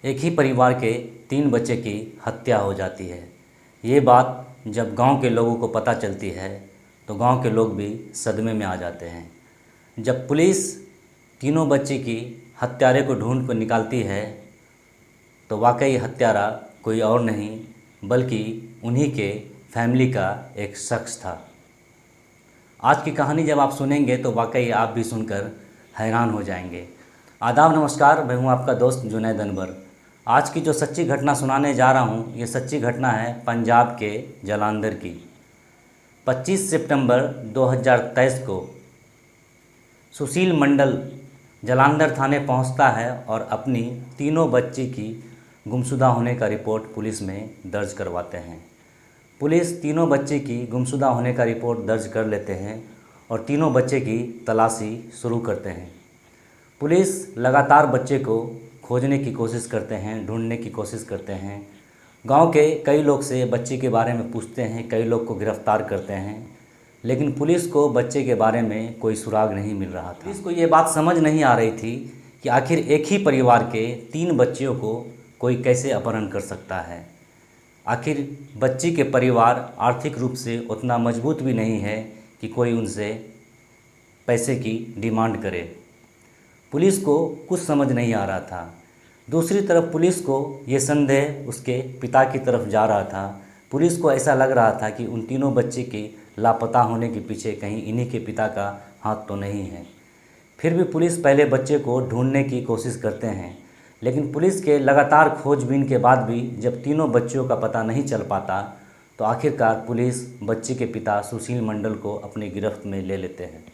एक ही परिवार के 3 बच्चे की हत्या हो जाती है। ये बात जब गांव के लोगों को पता चलती है तो गांव के लोग भी सदमे में आ जाते हैं। जब पुलिस तीनों बच्चे की हत्यारे को ढूंढ कर निकालती है तो वाकई हत्यारा कोई और नहीं बल्कि उन्हीं के फैमिली का एक शख्स था। आज की कहानी जब आप सुनेंगे तो वाकई आप भी सुनकर हैरान हो जाएंगे। आदाब, नमस्कार, मैं हूं आपका दोस्त जुनैद अनवर। आज की जो सच्ची घटना सुनाने जा रहा हूं, ये सच्ची घटना है पंजाब के जालंधर की। 25 सितंबर 2023 को सुशील मंडल जालंधर थाने पहुंचता है और अपनी तीनों बच्ची की गुमशुदा होने का रिपोर्ट पुलिस में दर्ज करवाते हैं। पुलिस तीनों बच्चे की गुमशुदा होने का रिपोर्ट दर्ज कर लेते हैं और तीनों बच्चे की तलाशी शुरू करते हैं। पुलिस लगातार बच्चे को खोजने की कोशिश करते हैं, ढूंढने की कोशिश करते हैं। गांव के कई लोग से बच्चे के बारे में पूछते हैं, कई लोग को गिरफ्तार करते हैं, लेकिन पुलिस को बच्चे के बारे में कोई सुराग नहीं मिल रहा था। पुलिस को ये बात समझ नहीं आ रही थी कि आखिर एक ही परिवार के 3 बच्चियों को कोई कैसे अपहरण कर सकता है। आखिर बच्ची के परिवार आर्थिक रूप से उतना मजबूत भी नहीं है कि कोई उनसे पैसे की डिमांड करे। पुलिस को कुछ समझ नहीं आ रहा था। दूसरी तरफ पुलिस को ये संदेह उसके पिता की तरफ जा रहा था। पुलिस को ऐसा लग रहा था कि उन तीनों बच्चे के लापता होने के पीछे कहीं इन्हीं के पिता का हाथ तो नहीं है। फिर भी पुलिस पहले बच्चे को ढूंढने की कोशिश करते हैं, लेकिन पुलिस के लगातार खोजबीन के बाद भी जब तीनों बच्चियों का पता नहीं चल पाता तो आखिरकार पुलिस बच्चे के पिता सुशील मंडल को अपनी गिरफ्त में ले लेते हैं।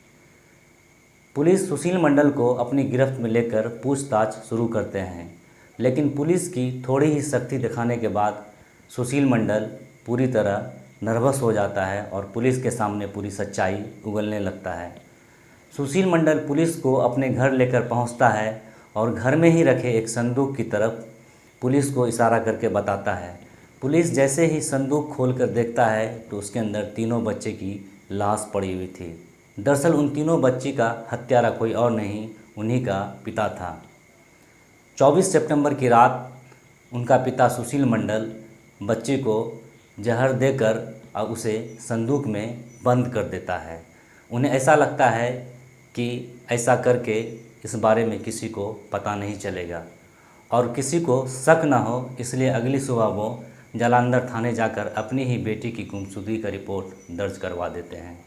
पुलिस सुशील मंडल को अपनी गिरफ्त में लेकर पूछताछ शुरू करते हैं, लेकिन पुलिस की थोड़ी ही सख्ती दिखाने के बाद सुशील मंडल पूरी तरह नर्वस हो जाता है और पुलिस के सामने पूरी सच्चाई उगलने लगता है। सुशील मंडल पुलिस को अपने घर लेकर पहुंचता है और घर में ही रखे एक संदूक की तरफ पुलिस को इशारा करके बताता है। पुलिस जैसे ही संदूक खोलकर देखता है तो उसके अंदर तीनों बच्चे की लाश पड़ी हुई थी। दरअसल उन तीनों बच्ची का हत्यारा कोई और नहीं, उन्हीं का पिता था। 24 सितंबर की रात उनका पिता सुशील मंडल बच्चे को जहर देकर और उसे संदूक में बंद कर देता है। उन्हें ऐसा लगता है कि ऐसा करके इस बारे में किसी को पता नहीं चलेगा और किसी को शक न हो, इसलिए अगली सुबह वो जालंधर थाने जाकर अपनी ही बेटी की गुमशुदगी का रिपोर्ट दर्ज करवा देते हैं।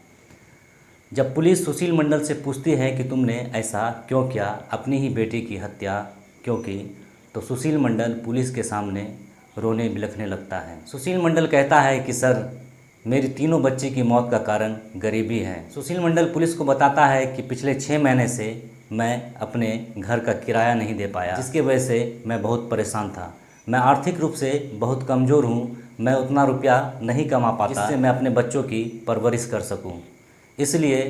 जब पुलिस सुशील मंडल से पूछती है कि तुमने ऐसा क्यों किया, अपनी ही बेटी की हत्या क्यों की, तो सुशील मंडल पुलिस के सामने रोने बिलखने लगता है। सुशील मंडल कहता है कि सर, मेरी तीनों बच्ची की मौत का कारण गरीबी है। सुशील मंडल पुलिस को बताता है कि पिछले 6 महीने से मैं अपने घर का किराया नहीं दे पाया, जिसकी वजह से मैं बहुत परेशान था। मैं आर्थिक रूप से बहुत कमज़ोर हूँ, मैं उतना रुपया नहीं कमा पाता जिससे मैं अपने बच्चों की परवरिश कर सकूँ। इसलिए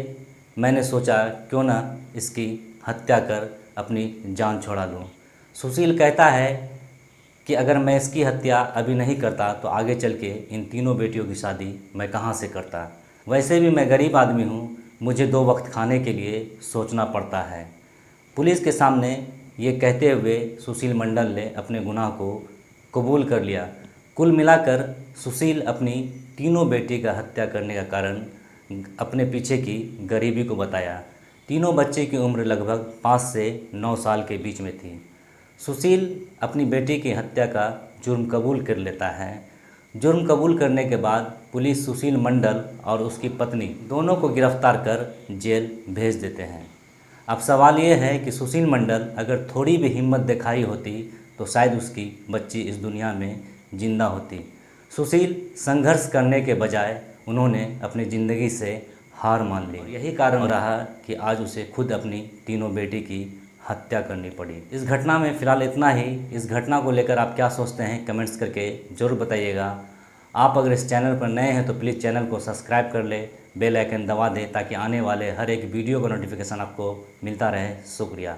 मैंने सोचा क्यों ना इसकी हत्या कर अपनी जान छुड़ा लूँ। सुशील कहता है कि अगर मैं इसकी हत्या अभी नहीं करता तो आगे चल के इन तीनों बेटियों की शादी मैं कहाँ से करता। वैसे भी मैं गरीब आदमी हूँ, मुझे 2 वक्त खाने के लिए सोचना पड़ता है। पुलिस के सामने ये कहते हुए सुशील मंडल ने अपने गुनाह को कबूल कर लिया। कुल मिलाकर सुशील अपनी तीनों बेटी का हत्या करने का कारण अपने पीछे की गरीबी को बताया। तीनों बच्चे की उम्र लगभग 5 से 9 साल के बीच में थी। सुशील अपनी बेटी की हत्या का जुर्म कबूल कर लेता है। जुर्म कबूल करने के बाद पुलिस सुशील मंडल और उसकी पत्नी दोनों को गिरफ्तार कर जेल भेज देते हैं। अब सवाल ये है कि सुशील मंडल अगर थोड़ी भी हिम्मत दिखाई होती तो शायद उसकी बच्ची इस दुनिया में जिंदा होती। सुशील संघर्ष करने के बजाय उन्होंने अपनी ज़िंदगी से हार मान ली और यही कारण रहा कि आज उसे खुद अपनी तीनों बेटी की हत्या करनी पड़ी। इस घटना में फ़िलहाल इतना ही। इस घटना को लेकर आप क्या सोचते हैं कमेंट्स करके ज़रूर बताइएगा। आप अगर इस चैनल पर नए हैं तो प्लीज़ चैनल को सब्सक्राइब कर ले, बेल आइकन दबा दें ताकि आने वाले हर एक वीडियो का नोटिफिकेशन आपको मिलता रहे। शुक्रिया।